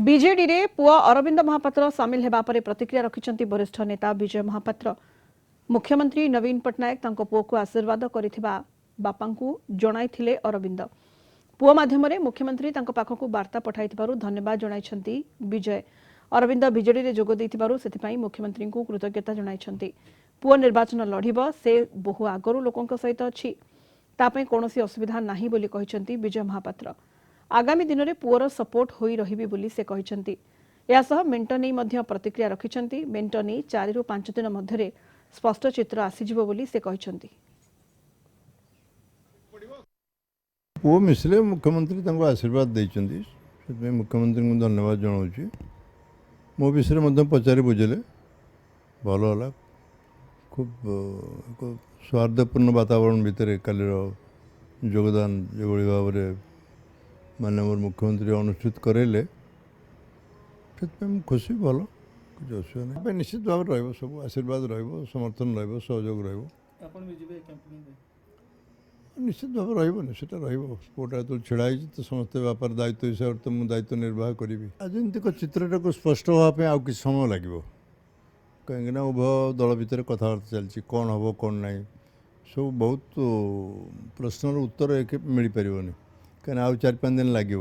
BJD रे पुआ अरविंद महापात्र सामिल हेबा परे प्रतिक्रिया रखिछन्ति वरिष्ठ नेता विजय महापात्र। मुख्यमंत्री नवीन पटनायक तांको पुओ को आशीर्वाद करिथिबा बापांकु जणाइथिले अरविंद। पुओ माध्यमरे मुख्यमंत्री तांको पाखकु वार्ता पठाइथिबारु धन्यवाद जणाइछन्ति विजय। अरविंद बीजेडी रे जोग दैथिबारु सेथिपाई मुख्यमंत्री को कृतज्ञता जणाइछन्ति। पुओ निर्वाचन लढिब से बहु आगरु लोकंक सहित अछि, तापई कोनोसी असुविधा नाही बोली कहिछन्ति विजय महापात्र। आगामी दिन में पुअर सपोर्ट होई रहिबी बोली से कहिछन्ति। यासह मेंट नहीं मध्य प्रतिक्रिया रखिछन्ति। मेंट नहीं 4 ରୁ 5 दिन मध्यरे स्पष्ट चित्र आसीजिबो बोली से कहिछन्ति। पुओ मिसले मुख्यमंत्री तांको आशीर्वाद दैछन्ति, सेतमे मुख्यमंत्री को धन्यवाद जणाउछि। मो विषय मध्य पचारि बुझले भल होला। खूब सौहार्दपूर्ण वातावरण भितर कालीर योगदान जो भाव माननीय मुख्यमंत्री अनुष्ठित करेले खुशी भल कुछ असुविधा नहीं। निश्चित भाव रही सब आशीर्वाद समर्थन सहयोग निश्चित भाव रहीटा पुओटा तो छिड़ा तो समस्त व्यापार दायित्व हिसाब से तो मुझे दायित्व निर्वाह करी। राजनीतिक चित्रटा को स्पष्ट हाँपे आ कि समय लगे कहीं उभय दल भितर कथबार्ता चलती कौन हम कौन ना सब बहुत प्रश्नर उत्तर एक मिल पारनी कहीं आउ 4-5 दिन लगे।